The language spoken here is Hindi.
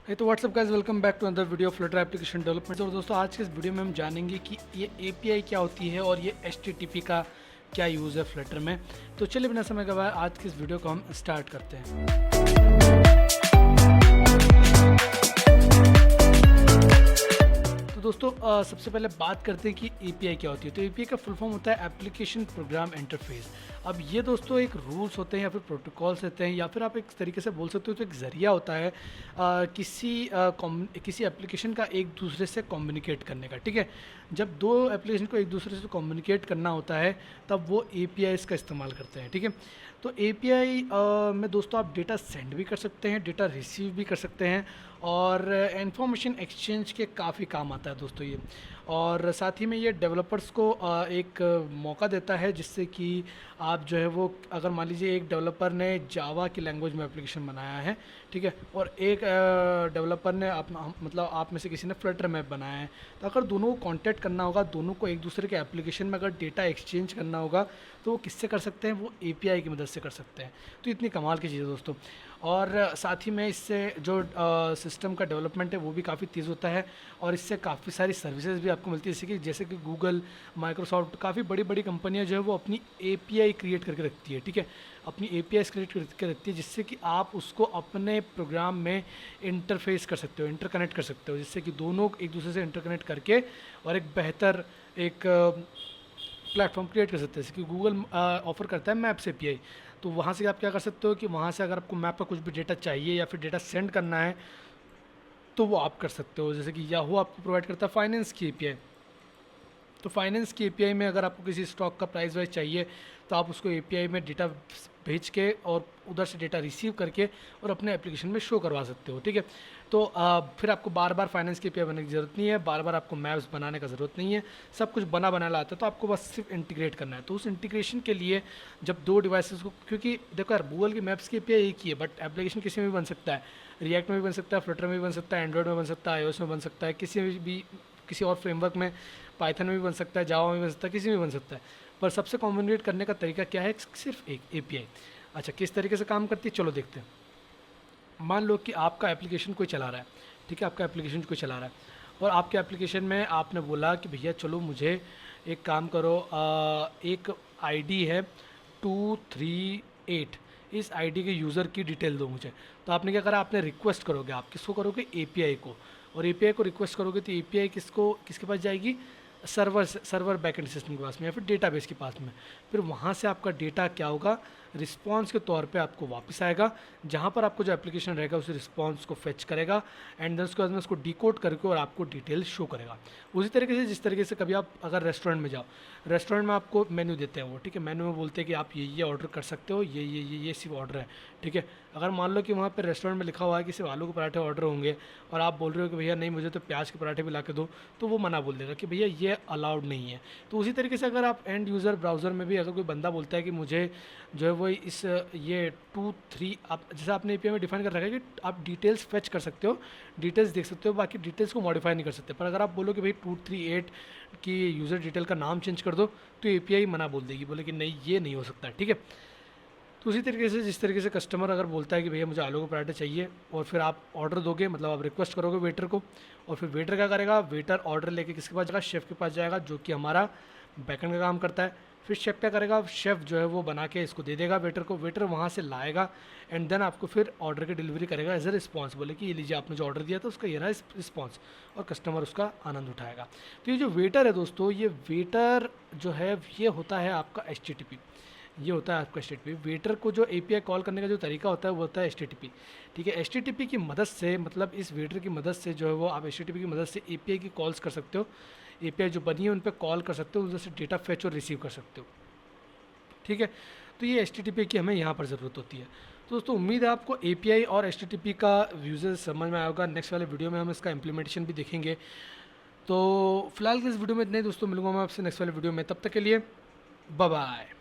तो what's up guys, welcome back to another video Flutter application development. और दोस्तों, आज के इस वीडियो में हम जानेंगे कि ये एपीआई क्या होती है और ये एचटीटीपी का क्या यूज़ है फ्लटर में। तो चलिए बिना समय गवाए आज की इस वीडियो को हम स्टार्ट करते हैं। तो दोस्तों, सबसे पहले बात करते हैं कि एपीआई क्या होती है। तो एपीआई का फुल फॉर्म होता है एप्लीकेशन प्रोग्राम इंटरफेस। अब ये दोस्तों एक रूल्स होते हैं या फिर प्रोटोकॉल्स होते हैं, या फिर आप एक तरीके से बोल सकते हो तो एक ज़रिया होता है किसी एप्लीकेशन का एक दूसरे से कम्युनिकेट करने का। ठीक है, जब दो एप्लीकेशन को एक दूसरे से कम्युनिकेट करना होता है तब वो एपीआई का इस्तेमाल करते हैं। ठीक है, तो एपीआई में दोस्तों आप डेटा सेंड भी कर सकते हैं, डेटा रिसीव भी कर सकते हैं, और इंफॉर्मेशन एक्सचेंज के काफ़ी काम आता है दोस्तों ये। और साथ ही में ये डेवलपर्स को एक मौका देता है जिससे कि आप जो है वो, अगर मान लीजिए एक डेवलपर ने जावा की लैंग्वेज में एप्लीकेशन बनाया है, ठीक है, और एक डेवलपर ने मतलब आप में से किसी ने फ्लटर मैप बनाया है, तो अगर दोनों को कांटेक्ट करना होगा, दोनों को एक दूसरे के एप्लीकेशन में अगर डेटा एक्सचेंज करना होगा तो वो किससे कर सकते हैं? वो एपीआई की मदद से कर सकते हैं। तो इतनी कमाल की चीज़ है दोस्तों। और साथ ही में इससे जो सिस्टम का डेवलपमेंट है वो भी काफ़ी तेज़ होता है, और इससे काफ़ी सारी सर्विसेज भी आपको मिलती है, जैसे कि गूगल, माइक्रोसॉफ्ट, काफ़ी बड़ी बड़ी कंपनियां जो है वो अपनी एपीआई क्रिएट करके रखती है। ठीक है, अपनी एपीआई क्रिएट करके रखती है जिससे कि आप उसको अपने प्रोग्राम में इंटरफेस कर सकते हो, इंटरकनेक्ट कर सकते हो, जिससे कि दोनों एक दूसरे से इंटरकनेक्ट करके और एक बेहतर एक प्लेटफॉर्म क्रिएट कर सकते हैं। जैसे कि गूगल ऑफर करता है मैप्स एपीआई, तो वहाँ से आप क्या कर सकते हो कि वहाँ से अगर आपको मैप का कुछ भी डेटा चाहिए या फिर डेटा सेंड करना है तो वो आप कर सकते हो। जैसे कि याहू आपको प्रोवाइड करता है फाइनेंस की एपीआई, तो फाइनेंस की एपीआई में अगर आपको किसी स्टॉक का प्राइस वाइज चाहिए तो आप उसको एपीआई में डेटा भेज के और उधर से डेटा रिसीव करके और अपने एप्लीकेशन में शो करवा सकते हो। ठीक है, तो फिर आपको बार बार फाइनेंस की एपीआई बनाने की ज़रूरत नहीं है, बार बार आपको मैप्स बनाने का ज़रूरत नहीं है, सब कुछ बना आता है, तो आपको बस सिर्फ इंटीग्रेट करना है। तो उस इंटीग्रेशन के लिए जब दो डिवाइसेस को, क्योंकि देखो यार, गूगल की मैप्स की एपीआई एक ही है, बट एप्लीकेशन किसी में भी बन सकता है, रिएक्ट में भी बन सकता है, फ्लटर में भी बन सकता है, एंड्रॉइड में बन सकता है, आईओएस में बन सकता है, किसी और फ्रेमवर्क में, पाइथन में भी बन सकता है, जावा में भी बन सकता है, किसी में भी बन सकता है। पर सबसे कम्युनिकेट करने का तरीका क्या है? सिर्फ एक एपीआई। अच्छा, किस तरीके से काम करती है चलो देखते हैं। मान लो कि आपका एप्लीकेशन कोई चला रहा है, ठीक है, आपका एप्लीकेशन कोई चला रहा है, और आपके एप्लीकेशन में आपने बोला कि भैया चलो मुझे एक काम करो, एक आईडी है 238, इस आईडी के यूज़र की डिटेल दो मुझे। तो आपने क्या करा? आपने रिक्वेस्ट करोगे, आप किसको करोगे? एपीआई को। और एपीआई को रिक्वेस्ट करोगे तो एपीआई किसके पास जाएगी? सर्वर बैकएंड सिस्टम के पास में या फिर डेटाबेस के पास में। फिर वहाँ से आपका डेटा क्या होगा? रिस्पॉन्स के तौर पे आपको वापस आएगा, जहाँ पर आपको जो एप्लीकेशन रहेगा उस रिस्पॉन्स को फेच करेगा, एंड देन उसके बाद में उसको डिकोड करके और आपको डिटेल्स शो करेगा। उसी तरीके से जिस तरीके से कभी आप अगर रेस्टोरेंट में जाओ, रेस्टोरेंट में आपको मेन्यू देते हैं वो, ठीक है, मेन्यू में बोलते हैं कि आप ये ऑर्डर कर सकते हो, ये सिर्फ ऑर्डर है। ठीक है, अगर मान लो कि वहाँ पर रेस्टोरेंट में लिखा हुआ है कि सिर्फ आलू के पराठे ऑर्डर होंगे, और आप बोल रहे हो कि भैया नहीं, मुझे तो प्याज के पराठे भी ला के दो, तो वो मना बोल देगा कि भैया ये अलाउड नहीं है। तो उसी तरीके से अगर आप एंड यूज़र ब्राउज़र में भी अगर कोई बंदा बोलता है कि मुझे जो है वो ये 2-3, आप जैसे आपने एपीआई में डिफाइन कर रखा है कि आप डिटेल्स फेच कर सकते हो, डिटेल्स देख सकते हो, बाकी डिटेल्स को मॉडिफाई नहीं कर सकते। पर अगर आप बोलो कि भाई 238 की यूज़र डिटेल का नाम चेंज कर दो, तो एपीआई मना बोल देगी, बोले कि नहीं ये नहीं हो सकता। ठीक है, तो उसी तरीके से जिस तरीके से कस्टमर अगर बोलता है कि भैया मुझे आलू के पराठे चाहिए, और फिर आप ऑर्डर दोगे, मतलब आप रिक्वेस्ट करोगे वेटर को, और फिर वेटर क्या करेगा? वेटर ऑर्डर लेके किसके पास जाएगा? शेफ़ के पास जाएगा, जो कि हमारा बैकएंड का काम करता है। फिर शेफ़ क्या करेगा? शेफ़ जो है वो बना के इसको दे देगा वेटर को, वेटर वहाँ से लाएगा, एंड देन आपको फिर ऑर्डर की डिलीवरी करेगा एज ए रिस्पॉन्स, बोले कि ये लीजिए आपने जो ऑर्डर दिया था उसका ये रहा रिस्पॉन्स, और कस्टमर उसका आनंद उठाएगा। तो ये जो वेटर है दोस्तों, ये वेटर जो है ये होता है आपका एचटीटीपी, ये होता है आपका एचटीटीपी। वेटर को जो एपीआई कॉल करने का जो तरीका होता है वो होता है एचटीटीपी। ठीक है, एचटीटीपी की मदद से, मतलब इस वेटर की मदद से जो है वो आप एचटीटीपी की मदद से एपीआई की कॉल्स कर सकते हो, एपीआई जो बनी है उन पर कॉल कर सकते हो, उधर से डेटा फेच और रिसीव कर सकते हो। ठीक है, तो ये एचटीटीपी की हमें यहाँ पर ज़रूरत होती है। तो दोस्तों, उम्मीद है आपको एपीआई और एचटीटीपी का यूजेस समझ में आया होगा। नेक्स्ट वाले वीडियो में हम इसका इम्प्लीमेंटेशन भी देखेंगे। तो फिलहाल के इस वीडियो में इतने ही दोस्तों, मिलूंगा मैं आपसे नेक्स्ट वाले वीडियो में, तब तक के लिए बाय बाय।